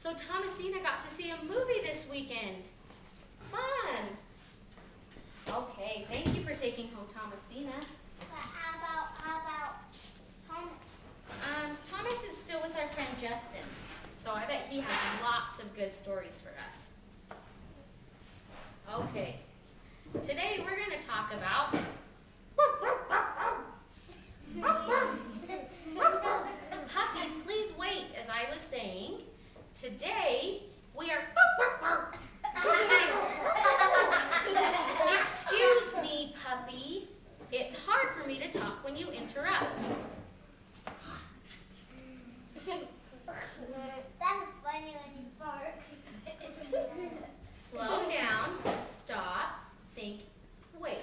So Thomasina got to see a movie this weekend. Fun. Okay, thank you for taking home Thomasina. But how about Thomas? Thomas is still with our friend Justin, so I bet he has lots of good stories for us. Okay, today we're going to talk about Puppy, please wait. As I was saying, today we are Excuse me, Puppy. It's hard for me to talk when you interrupt. That's funny when you bark. Slow down, stop, think, wait.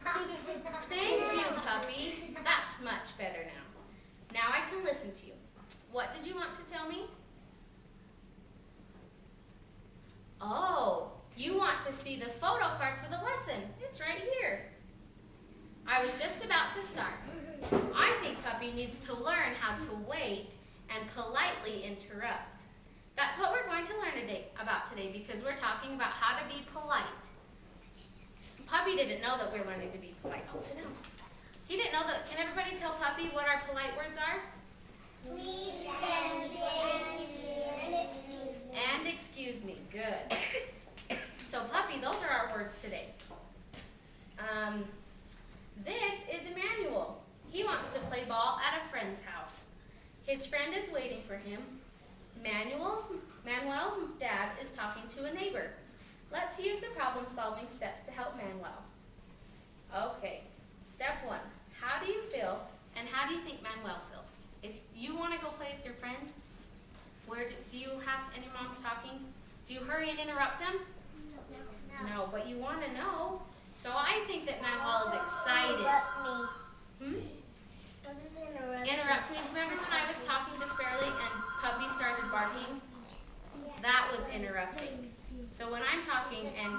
Thank you, Puppy. That's much better now. Now I can listen to you. What did you want to tell me? Oh, you want to see the photo card for the lesson. It's right here. I was just about to start. I think Puppy needs to learn how to wait and politely interrupt. That's what we're going to learn about today because we're talking about how to be polite. Puppy didn't know that we're learning to be polite. Oh, sit down. He didn't know that. Can everybody tell Puppy what our polite words are? Please and thank you. And excuse me. Good. So Puppy, those are our words today. This is Emmanuel. He wants to play ball at a friend's house. His friend is waiting for him. Manuel's dad is talking to a neighbor. Let's use the problem-solving steps to help Manuel. Okay, step 1. How do you feel and how do you think Manuel feels? If you want to go play with your friends, do you have any moms talking? Do you hurry and interrupt them? No, but you want to know. So I think that Manuel is excited. Interrupt me. Remember when I was talking just barely and Puppy started barking? That was interrupting. So when I'm talking and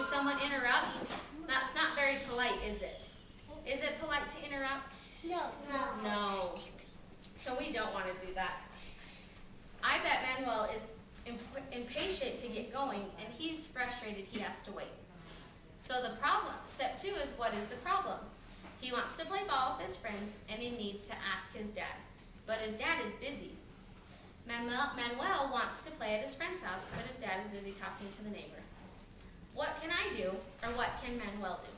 someone interrupts, that's not very polite, is it? Is it polite to interrupt? No. So we don't want to do that. I bet Manuel is impatient to get going and he's frustrated he has to wait. So the problem, step 2 is what is the problem? He wants to play ball with his friends and he needs to ask his dad. But his dad is busy. Manuel wants to play at his friend's house, but his dad is busy talking to the neighbor. What can I do, or what can Manuel do?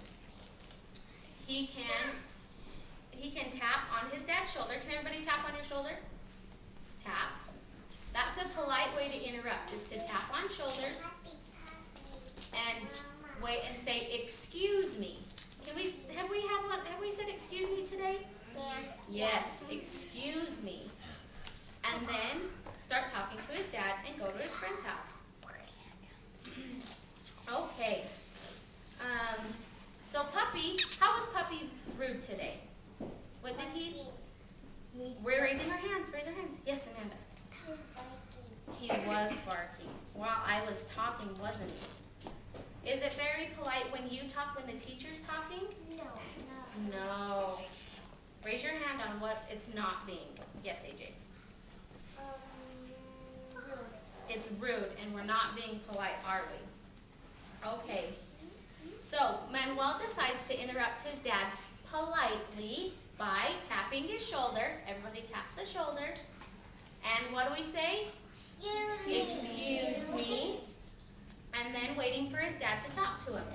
He can tap on his dad's shoulder. Can everybody tap on your shoulder? Tap. That's a polite way to interrupt, is to tap on shoulders and wait and say, excuse me. Have we said excuse me today? Yes, excuse me. And then start talking to his dad and go to his friend's house. Okay. So Puppy, how was Puppy rude today? What did he? We're raising our hands. Raise our hands. Yes, Amanda. He was barking while I was talking, wasn't he? Is it very polite when you talk when the teacher's talking? No. Raise your hand on what it's not being. Yes, AJ. It's rude and we're not being polite, are we? Okay. So Manuel decides to interrupt his dad politely by tapping his shoulder. Everybody tap the shoulder. And what do we say? Excuse me. And then waiting for his dad to talk to him.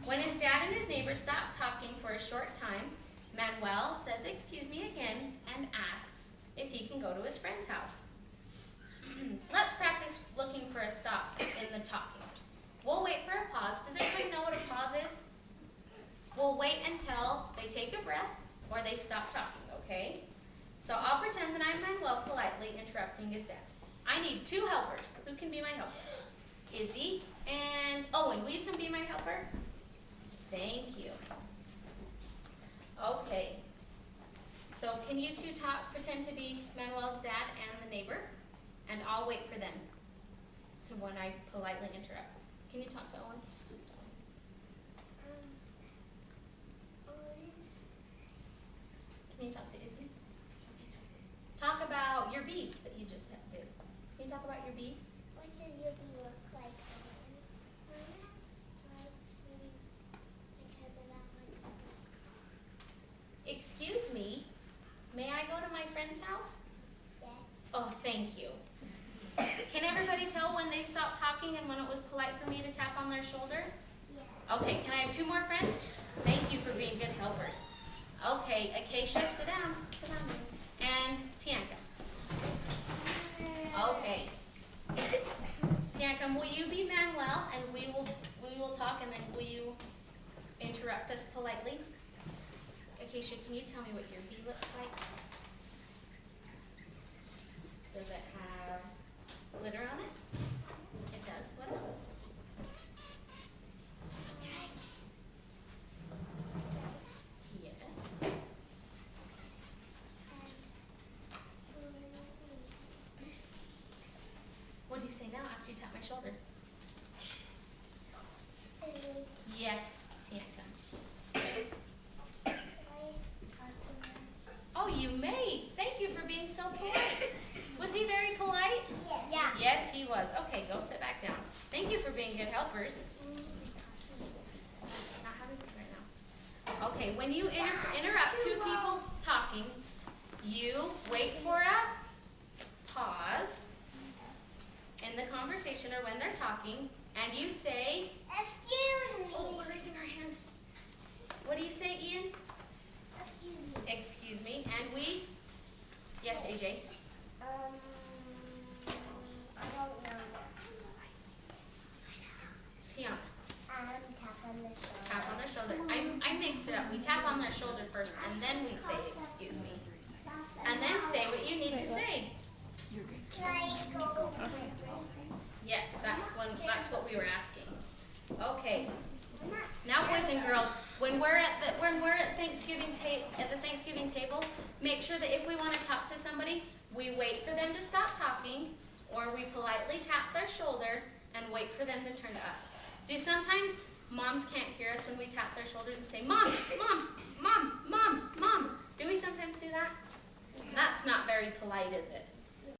When his dad and his neighbor stop talking for a short time, Manuel says excuse me again and asks if he can go to his friend's house. Let's practice looking for a stop in the talking. We'll wait for a pause. Does anybody know what a pause is? We'll wait until they take a breath or they stop talking, okay? So I'll pretend that I'm Manuel politely interrupting his dad. I need 2 helpers. Who can be my helper? Izzy and Owen. Will you come be my helper? Thank you. Okay. So can you 2 pretend to be Manuel's dad and the neighbor? And I'll wait for them to when I politely interrupt. Can you talk to Owen? Just talk to Owen. Can you talk to Izzy? Okay, talk to Izzy. Talk about your bees that you just did. Can you talk about your bees? What does your bee look like? Excuse me, may I go to my friend's house? Yes. Oh, thank you. Can everybody tell when they stopped talking and when it was polite for me to tap on their shoulder? Yes. Okay, can I have 2 more friends? Thank you for being good helpers. Okay, Acacia, sit down. Sit down. And Tianka. Okay. Tianka, will you be Manuel and we will talk, and then will you interrupt us politely? Acacia, can you tell me what your bee looks like? Does it have glitter on it? It does. What else? Yes. What do you say now after you tap my shoulder? Yes, Tianka. Oh, you may. Thank you for being so polite. Was he very polite? Yeah. Yes, he was. Okay, go sit back down. Thank you for being good helpers. Not having fun right now. Okay, when you interrupt 2 people talking, you wait for a pause in the conversation or when they're talking, and you say, Excuse me. oh, we're raising our hand. What do you say, Ian? Excuse me. Excuse me. And we, yes, AJ. I don't know. Tiana. Tap on the shoulder. Tap on their shoulder. I mixed it up. We tap on their shoulder first, and then we say, excuse me. And then say what you need to say. Can I go? Yes, that's what we were asking. Okay. Now, boys and girls, when we're at the Thanksgiving table, make sure that if we want to talk to somebody, we wait for them to stop talking, or we politely tap their shoulder and wait for them to turn to us. Do sometimes moms can't hear us when we tap their shoulders and say, Mom, Mom, Mom, Mom, Mom. Do we sometimes do that? That's not very polite, is it?